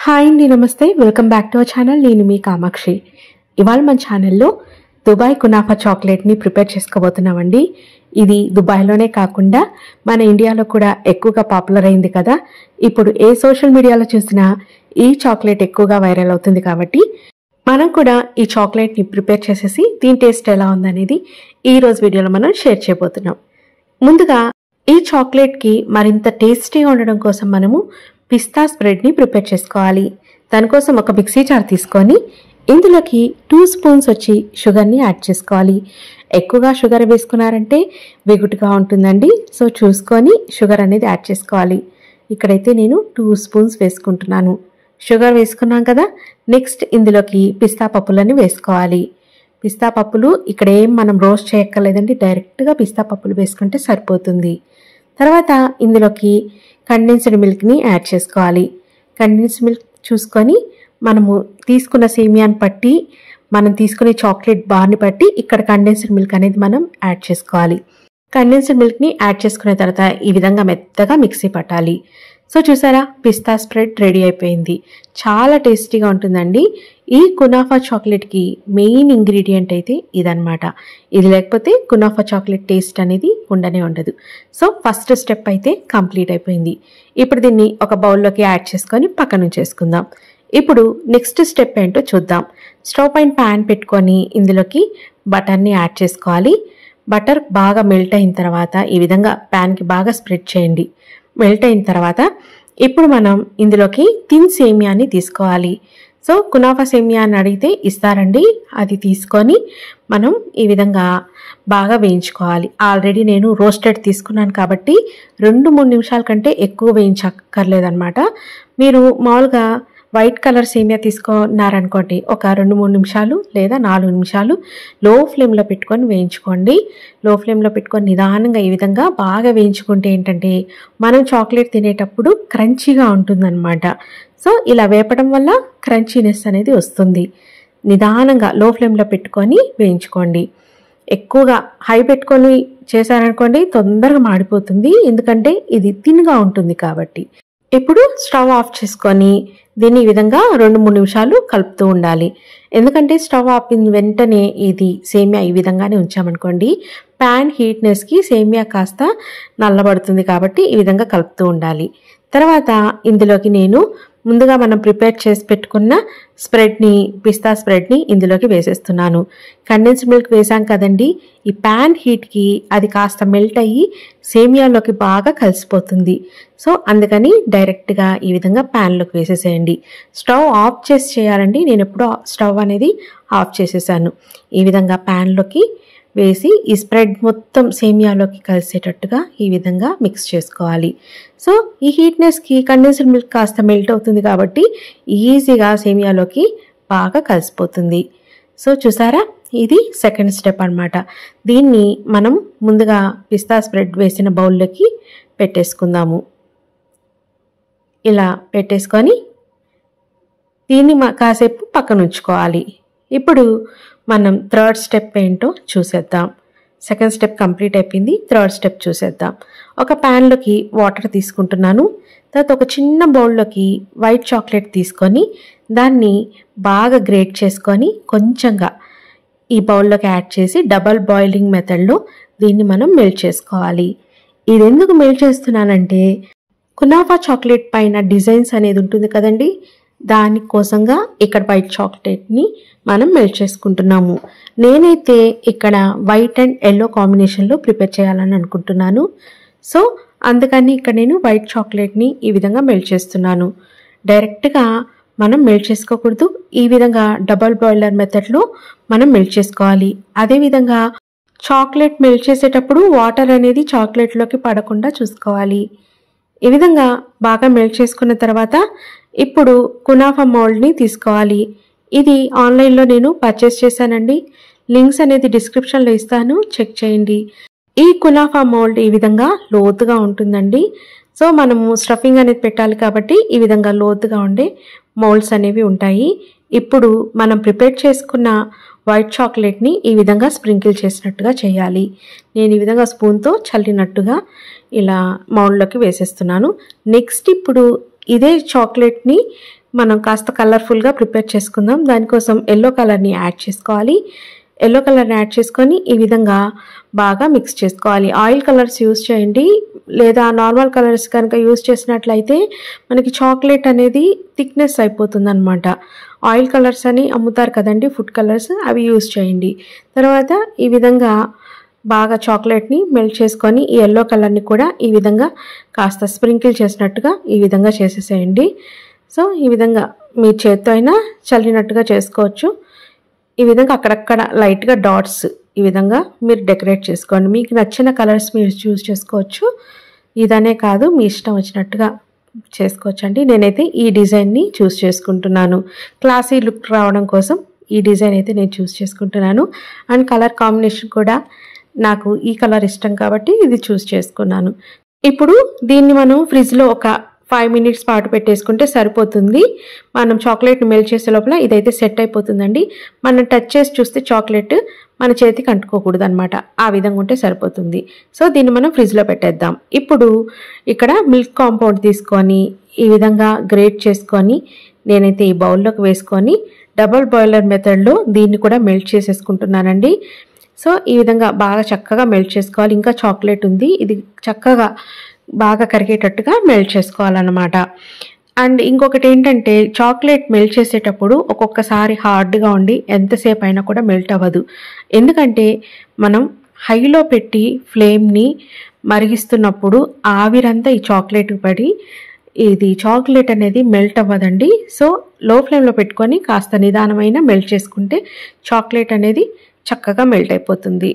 Hi అండి, నమస్తే. Welcome back to our channel. నేను మీ కామాక్షి. ఇవాళ మన ఛానల్లో దుబాయ్ కునాఫా చాక్లెట్ని ప్రిపేర్ చేసుకోబోతున్నామండి. ఇది దుబాయ్లోనే కాకుండా మన ఇండియాలో కూడా ఎక్కువగా పాపులర్ అయింది కదా. ఇప్పుడు ఏ సోషల్ మీడియాలో చూసినా ఈ చాక్లెట్ ఎక్కువగా వైరల్ అవుతుంది కాబట్టి మనం కూడా ఈ చాక్లెట్ని ప్రిపేర్ చేసేసి దీని టేస్ట్ ఎలా ఉందనేది ఈ రోజు వీడియోలో మనం షేర్ చేయబోతున్నాం. ముందుగా ఈ చాక్లెట్కి మరింత టేస్టీగా ఉండడం కోసం మనము పిస్తా స్ప్రెడ్ని ప్రిపేర్ చేసుకోవాలి. దానికోసం ఒక మిక్సీ జార్ తీసుకొని ఇందులోకి 2 స్పూన్స్ వచ్చి షుగర్ని యాడ్ చేసుకోవాలి. ఎక్కువగా షుగర్ వేసుకున్నారంటే వెగుటుగా ఉంటుందండి. సో చూసుకొని షుగర్ అనేది యాడ్ చేసుకోవాలి. ఇక్కడైతే నేను 2 స్పూన్స్ వేసుకుంటున్నాను. షుగర్ వేసుకున్నాం కదా. నెక్స్ట్ ఇందులోకి పిస్తా పప్పులని వేసుకోవాలి. పిస్తా పప్పులు ఇక్కడ ఏం మనం రోస్ట్ చేయక్కర్లేదండి, డైరెక్ట్గా పిస్తా పప్పులు వేసుకుంటే సరిపోతుంది. తర్వాత ఇందులోకి కండెన్స్డ్ మిల్క్ని యాడ్ చేసుకోవాలి. కండెన్స్డ్ మిల్క్ చూసుకొని మనము తీసుకున్న సేమియాని బట్టి, మనం తీసుకునే చాక్లెట్ బార్ని బట్టి ఇక్కడ కండెన్స్డ్ మిల్క్ అనేది మనం యాడ్ చేసుకోవాలి. కండెన్స్డ్ మిల్క్ని యాడ్ చేసుకున్న తర్వాత ఈ విధంగా మెత్తగా మిక్సీ పట్టాలి. సో చూసారా, పిస్తా స్ప్రెడ్ రెడీ అయిపోయింది. చాలా టేస్టీగా ఉంటుందండి. ఈ కునాఫా చాక్లెట్కి మెయిన్ ఇంగ్రీడియంట్ అయితే ఇదనమాట. ఇది లేకపోతే కునాఫా చాక్లెట్ టేస్ట్ అనేది ఉండనే ఉండదు. సో ఫస్ట్ స్టెప్ అయితే కంప్లీట్ అయిపోయింది. ఇప్పుడు దీన్ని ఒక బౌల్లోకి యాడ్ చేసుకొని పక్కన ఉంచేసుకుందాం. ఇప్పుడు నెక్స్ట్ స్టెప్ ఏంటో చూద్దాం. స్టవ్ పైన ప్యాన్ పెట్టుకొని ఇందులోకి బటర్ని యాడ్ చేసుకోవాలి. బటర్ బాగా మెల్ట్ అయిన తర్వాత ఈ విధంగా ప్యాన్కి బాగా స్ప్రెడ్ చేయండి. మెల్ట్ అయిన తర్వాత ఇప్పుడు మనం ఇందులోకి థిన్ సేమియాని తీసుకోవాలి. సో కునాఫా సేమియా అని అడిగితే ఇస్తారండి. అది తీసుకొని మనం ఈ విధంగా బాగా వేయించుకోవాలి. ఆల్రెడీ నేను రోస్టెడ్ తీసుకున్నాను కాబట్టి 2-3 నిమిషాల కంటే ఎక్కువ వేయించక్కర్లేదన్నమాట. మీరు మామూలుగా వైట్ కలర్ సేమియా తీసుకున్నారనుకోండి, ఒక 2-3 నిమిషాలు లేదా 4 నిమిషాలు లో ఫ్లేమ్లో పెట్టుకొని వేయించుకోండి. లో ఫ్లేమ్లో పెట్టుకొని నిదానంగా ఈ విధంగా బాగా వేయించుకుంటే ఏంటంటే మనం చాక్లెట్ తినేటప్పుడు క్రంచీగా ఉంటుందన్నమాట. సో ఇలా వేపడం వల్ల క్రంచీనెస్ అనేది వస్తుంది. నిదానంగా లో ఫ్లేమ్లో పెట్టుకొని వేయించుకోండి. ఎక్కువగా హై పెట్టుకొని చేశారనుకోండి తొందరగా మాడిపోతుంది, ఎందుకంటే ఇది థిన్గా ఉంటుంది కాబట్టి. ఇప్పుడు స్టవ్ ఆఫ్ చేసుకొని దీన్ని ఈ విధంగా 2-3 నిమిషాలు కలుపుతూ ఉండాలి. ఎందుకంటే స్టవ్ ఆపిన వెంటనే ఇది సేమియా ఈ విధంగానే ఉంచామనుకోండి ప్యాన్ హీట్నెస్కి సేమియా కాస్త నల్లబడుతుంది కాబట్టి ఈ విధంగా కలుపుతూ ఉండాలి. తర్వాత ఇందులోకి నేను ముందుగా మనం ప్రిపేర్ చేసి పెట్టుకున్న స్ప్రెడ్ని, పిస్తా స్ప్రెడ్ని ఇందులోకి వేసేస్తున్నాను. కండెన్స్డ్ మిల్క్ వేసాం కదండి, ఈ ప్యాన్ హీట్కి అది కాస్త మెల్ట్ అయ్యి సేమియాలోకి బాగా కలిసిపోతుంది. సో అందుకని డైరెక్ట్గా ఈ విధంగా ప్యాన్లోకి వేసేసేయండి. స్టవ్ ఆఫ్ చేసి చేయాలండి. నేను ఎప్పుడో స్టవ్ అనేది ఆఫ్ చేసేసాను. ఈ విధంగా ప్యాన్లోకి వేసి ఈ స్ప్రెడ్ మొత్తం సేమియాలోకి కలిసేటట్టుగా ఈ విధంగా మిక్స్ చేసుకోవాలి. సో ఈ హీట్నెస్కి కండెన్స్డ్ మిల్క్ కాస్త మెల్ట్ అవుతుంది కాబట్టి ఈజీగా సేమియాలోకి బాగా కలిసిపోతుంది. సో చూసారా, ఇది సెకండ్ స్టెప్ అన్నమాట. దీన్ని మనం ముందుగా పిస్తా స్ప్రెడ్ వేసిన బౌల్లోకి పెట్టేసుకుందాము. ఇలా పెట్టేసుకొని దీన్ని కాసేపు పక్కన ఉంచుకోవాలి. ఇప్పుడు మనం థర్డ్ స్టెప్ ఏంటో చూసేద్దాం. సెకండ్ స్టెప్ కంప్లీట్ అయిపోయింది. థర్డ్ స్టెప్ చూసేద్దాం. ఒక ప్యాన్లోకి వాటర్ తీసుకుంటున్నాను. తర్వాత ఒక చిన్న బౌల్లోకి వైట్ చాక్లెట్ తీసుకొని దాన్ని బాగా గ్రేట్ చేసుకొని కొంచెంగా ఈ బౌల్లోకి యాడ్ చేసి డబల్ బాయిలింగ్ మెథడ్లో దీన్ని మనం మెల్ట్ చేసుకోవాలి. ఇది ఎందుకు మెల్ట్ చేస్తున్నానంటే కునాఫా చాక్లెట్ పైన డిజైన్స్ అనేది ఉంటుంది కదండి, దానికోసంగా ఇక్కడ వైట్ చాక్లెట్ని మనం మెల్ట్ చేసుకుంటున్నాము. నేనైతే ఇక్కడ వైట్ అండ్ ఎల్లో కాంబినేషన్లో ప్రిపేర్ చేయాలని అనుకుంటున్నాను. సో అందుకని ఇక్కడ నేను వైట్ చాక్లెట్ని ఈ విధంగా మెల్ట్ చేస్తున్నాను. డైరెక్ట్గా మనం మెల్ట్ చేసుకోకూడదు. ఈ విధంగా డబల్ బాయిలర్ మెథడ్లో మనం మెల్ట్ చేసుకోవాలి. అదేవిధంగా చాక్లెట్ మెల్ట్ చేసేటప్పుడు వాటర్ అనేది చాక్లెట్లోకి పడకుండా చూసుకోవాలి. ఈ విధంగా బాగా మెల్ట్ చేసుకున్న తర్వాత ఇప్పుడు కునాఫా మౌల్డ్ని తీసుకోవాలి. ఇది ఆన్లైన్లో నేను పర్చేస్ చేశానండి. లింక్స్ అనేది డిస్క్రిప్షన్లో ఇస్తాను, చెక్ చేయండి. ఈ కునాఫా మౌల్డ్ ఈ విధంగా లోతుగా ఉంటుందండి. సో మనము స్టఫింగ్ అనేది పెట్టాలి కాబట్టి ఈ విధంగా లోతుగా ఉండే మౌల్డ్స్ అనేవి ఉంటాయి. ఇప్పుడు మనం ప్రిపేర్ చేసుకున్న వైట్ చాక్లెట్ని ఈ విధంగా స్ప్రింకిల్ చేసినట్టుగా చేయాలి. నేను ఈ విధంగా స్పూన్తో చల్లినట్టుగా ఇలా మౌల్డ్లోకి వేసేస్తున్నాను. నెక్స్ట్ ఇప్పుడు ఇదే చాక్లెట్ని మనం కాస్త కలర్ఫుల్గా ప్రిపేర్ చేసుకుందాం. దానికోసం ఎల్లో కలర్ని యాడ్ చేసుకోవాలి. ఎల్లో కలర్ని యాడ్ చేసుకొని ఈ విధంగా బాగా మిక్స్ చేసుకోవాలి. ఆయిల్ కలర్స్ యూస్ చేయండి, లేదా నార్మల్ కలర్స్ కనుక యూస్ చేసినట్లయితే మనకి చాక్లెట్ అనేది థిక్నెస్ అయిపోతుంది అనమాట. ఆయిల్ కలర్స్ అని అమ్ముతారు కదండి, ఫుడ్ కలర్స్, అవి యూస్ చేయండి. తర్వాత ఈ విధంగా బాగా చాక్లెట్ని మెల్ట్ చేసుకొని ఈ ఎల్లో కలర్ని కూడా ఈ విధంగా కాస్త స్ప్రింకిల్ చేసినట్టుగా ఈ విధంగా చేసేసేయండి. సో ఈ విధంగా మీ చేత్తో అయినా చల్లినట్టుగా చేసుకోవచ్చు. ఈ విధంగా అక్కడక్కడ లైట్గా డాట్స్ ఈ విధంగా మీరు డెకరేట్ చేసుకోండి. మీకు నచ్చిన కలర్స్ మీరు చూస్ చేసుకోవచ్చు. ఇదనే కాదు, మీ ఇష్టం వచ్చినట్టుగా చేసుకోవచ్చు అండి. నేనైతే ఈ డిజైన్ని చూస్ చేసుకుంటున్నాను. క్లాసీ లుక్ రావడం కోసం ఈ డిజైన్ అయితే నేను చూస్ చేసుకుంటున్నాను. అండ్ కలర్ కాంబినేషన్ కూడా నాకు ఈ కలర్ ఇష్టం కాబట్టి ఇది చూస్ చేసుకున్నాను. ఇప్పుడు దీన్ని మనం ఫ్రిడ్జ్లో ఒక 5 minutes పాటు పెట్టేసుకుంటే సరిపోతుంది. మనం చాక్లెట్ని మెల్ట్ చేసే లోపల ఇదైతే సెట్ అయిపోతుందండి. మనం టచ్ చేసి చూస్తే చాక్లెట్ మన చేతికి అంటుకోకూడదు అనమాట. ఆ విధంగా ఉంటే సరిపోతుంది. సో దీన్ని మనం ఫ్రిడ్జ్లో పెట్టేద్దాం. ఇప్పుడు ఇక్కడ మిల్క్ కాంపౌండ్ తీసుకొని ఈ విధంగా గ్రేట్ చేసుకొని నేనైతే ఈ బౌల్లోకి వేసుకొని డబుల్ బాయిలర్ మెథడ్లో దీన్ని కూడా మెల్ట్ చేసేసుకుంటున్నానండి. సో ఈ విధంగా బాగా చక్కగా మెల్ట్ చేసుకోవాలి. ఇంకా చాక్లెట్ ఉంది, ఇది చక్కగా బాగా కరిగేటట్టుగా మెల్ట్ చేసుకోవాలన్నమాట. అండ్ ఇంకొకటి ఏంటంటే చాక్లెట్ మెల్ట్ చేసేటప్పుడు ఒక్కొక్కసారి హార్డ్గా ఉండి ఎంతసేపు అయినా కూడా మెల్ట్ అవ్వదు. ఎందుకంటే మనం హైలో పెట్టి ఫ్లేమ్ని మరిగిస్తున్నప్పుడు ఆవిరంతా ఈ చాక్లెట్ పడి ఇది చాక్లెట్ అనేది మెల్ట్ అవ్వదండి. సో లో ఫ్లేమ్లో పెట్టుకొని కాస్త నిదానమైన మెల్ట్ చేసుకుంటే చాక్లెట్ అనేది చక్కగా మెల్ట్ అయిపోతుంది.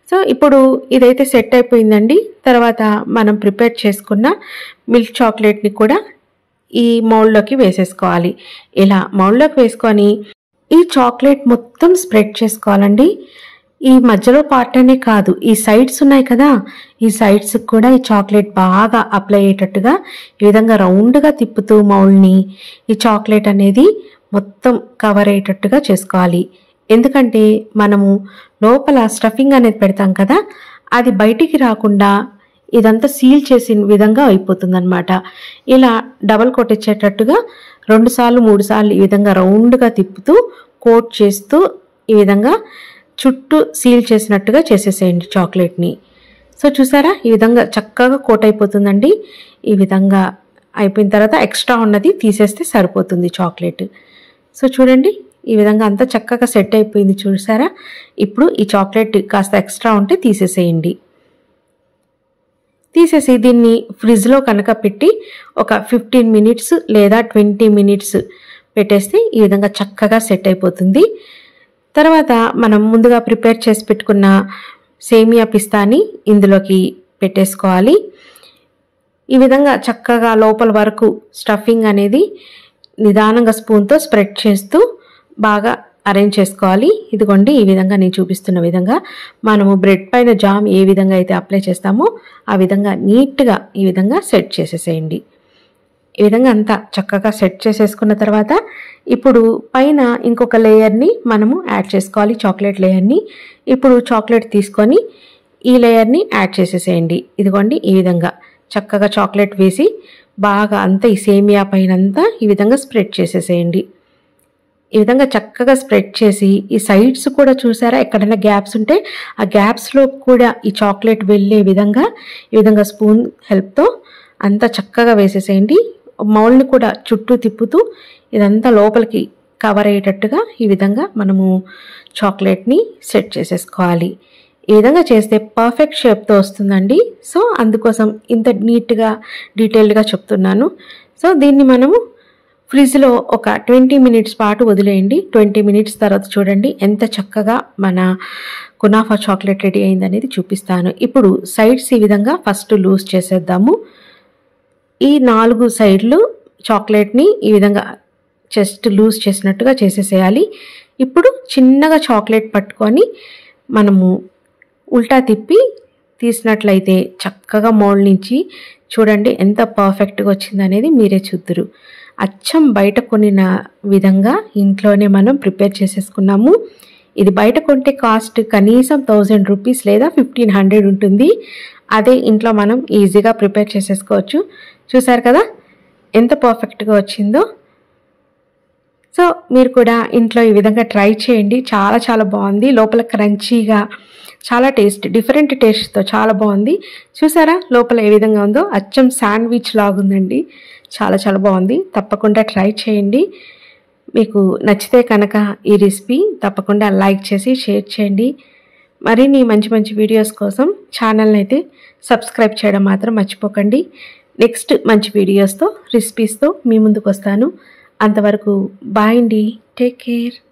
సో ఇప్పుడు ఇదైతే సెట్ అయిపోయిందండి. తర్వాత మనం ప్రిపేర్ చేసుకున్న మిల్క్ చాక్లెట్ని కూడా ఈ మౌల్డ్లోకి వేసేసుకోవాలి. ఇలా మౌల్డ్లోకి వేసుకొని ఈ చాక్లెట్ మొత్తం స్ప్రెడ్ చేసుకోవాలండి. ఈ మధ్యలో పార్ట్ అనే కాదు, ఈ సైడ్స్ ఉన్నాయి కదా, ఈ సైడ్స్ కూడా ఈ చాక్లెట్ బాగా అప్లై అయ్యేటట్టుగా ఈ విధంగా రౌండ్గా తిప్పుతూ మౌల్డ్ని ఈ చాక్లెట్ అనేది మొత్తం కవర్ అయ్యేటట్టుగా చేసుకోవాలి. ఎందుకంటే మనము లోపల స్టఫింగ్ అనేది పెడతాం కదా, అది బయటికి రాకుండా ఇదంతా సీల్ చేసిన విధంగా అయిపోతుంది అనమాట. ఇలా డబల్ కోట్ ఇచ్చేటట్టుగా 2 సార్లు 3 సార్లు ఈ విధంగా రౌండ్గా తిప్పుతూ కోట్ చేస్తూ ఈ విధంగా చుట్టూ సీల్ చేసినట్టుగా చేసేసేయండి చాక్లెట్ని. సో చూసారా, ఈ విధంగా చక్కగా కోట్ అయిపోతుందండి. ఈ విధంగా అయిపోయిన తర్వాత ఎక్స్ట్రా ఉన్నది తీసేస్తే సరిపోతుంది చాక్లెట్. సో చూడండి, ఈ విధంగా అంతా చక్కగా సెట్ అయిపోయింది చూసారా. ఇప్పుడు ఈ చాక్లెట్ కాస్త ఎక్స్ట్రా ఉంటే తీసేసేయండి. తీసేసి దీన్ని ఫ్రిడ్జ్లో కనుక పెట్టి ఒక 15 minutes లేదా 20 minutes పెట్టేస్తే ఈ విధంగా చక్కగా సెట్ అయిపోతుంది. తర్వాత మనం ముందుగా ప్రిపేర్ చేసి పెట్టుకున్న సేమియా పిస్తాని ఇందులోకి పెట్టేసుకోవాలి. ఈ విధంగా చక్కగా లోపల వరకు స్టఫింగ్ అనేది నిదానంగా స్పూన్తో స్ప్రెడ్ చేస్తూ బాగా అరేంజ్ చేసుకోవాలి. ఇదిగోండి, ఈ విధంగా నేను చూపిస్తున్న విధంగా మనము బ్రెడ్ పైన జామ్ ఏ విధంగా అయితే అప్లై చేస్తామో ఆ విధంగా నీట్గా ఈ విధంగా సెట్ చేసేసేయండి. ఈ విధంగా అంతా చక్కగా సెట్ చేసేసుకున్న తర్వాత ఇప్పుడు పైన ఇంకొక లేయర్ని మనము యాడ్ చేసుకోవాలి, చాక్లెట్ లేయర్ని. ఇప్పుడు చాక్లెట్ తీసుకొని ఈ లేయర్ని యాడ్ చేసేసేయండి. ఇదిగోండి, ఈ విధంగా చక్కగా చాక్లెట్ వేసి బాగా అంతా ఈ సేమియా పైన అంతా ఈ విధంగా స్ప్రెడ్ చేసేసేయండి. ఈ విధంగా చక్కగా స్ప్రెడ్ చేసి ఈ సైడ్స్ కూడా చూసారా, ఎక్కడైనా గ్యాప్స్ ఉంటే ఆ గ్యాప్స్లో కూడా ఈ చాక్లెట్ వెళ్ళే విధంగా ఈ విధంగా స్పూన్ హెల్ప్తో అంతా చక్కగా వేసేసేయండి. మౌల్డ్ని కూడా చుట్టూ తిప్పుతూ ఇదంతా లోపలికి కవర్ అయ్యేటట్టుగా ఈ విధంగా మనము చాక్లెట్ని సెట్ చేసేసుకోవాలి. ఈ విధంగా చేస్తే పర్ఫెక్ట్ షేప్తో వస్తుందండి. సో అందుకోసం ఇంత నీట్గా డీటెయిల్డ్గా చెప్తున్నాను. సో దీన్ని మనము ఫ్రిడ్జ్లో ఒక 20 minutes పాటు వదిలేయండి. 20 minutes తర్వాత చూడండి ఎంత చక్కగా మన కునాఫా చాక్లెట్ రెడీ అయిందనేది చూపిస్తాను. ఇప్పుడు సైడ్స్ ఈ విధంగా ఫస్ట్ లూజ్ చేసేద్దాము. ఈ 4 సైడ్లు చాక్లెట్ని ఈ విధంగా జస్ట్ లూజ్ చేసినట్టుగా చేసేసేయాలి. ఇప్పుడు చిన్నగా చాక్లెట్ పట్టుకొని మనము ఉల్టా తిప్పి తీసినట్లయితే చక్కగా మౌల్డ్ నుంచి చూడండి ఎంత పర్ఫెక్ట్గా వచ్చిందనేది మీరే చూద్దురు. అచ్చం బయట కొనిన విధంగా ఇంట్లోనే మనం ప్రిపేర్ చేసేసుకున్నాము. ఇది బయట కొంటే కాస్ట్ కనీసం 1000 రూపీస్ లేదా 1500 ఉంటుంది. అదే ఇంట్లో మనం ఈజీగా ప్రిపేర్ చేసేసుకోవచ్చు. చూసారు కదా ఎంత పర్ఫెక్ట్గా వచ్చిందో. సో మీరు కూడా ఇంట్లో ఈ విధంగా ట్రై చేయండి. చాలా చాలా బాగుంది. లోపల క్రంచీగా చాలా డిఫరెంట్ టేస్ట్తో చాలా బాగుంది. చూసారా లోపల ఏ విధంగా ఉందో, అచ్చం శాండ్విచ్ లాగుందండి. చాలా చాలా బాగుంది. తప్పకుండా ట్రై చేయండి. మీకు నచ్చితే కనుక ఈ రెసిపీ తప్పకుండా లైక్ చేసి షేర్ చేయండి. మరిన్ని మంచి మంచి వీడియోస్ కోసం ఛానల్ని అయితే సబ్స్క్రైబ్ చేయడం మాత్రం మర్చిపోకండి. నెక్స్ట్ మంచి వీడియోస్తో రెసిపీస్తో మీ ముందుకు వస్తాను. అంతవరకు బాయ్ అండి. Take care.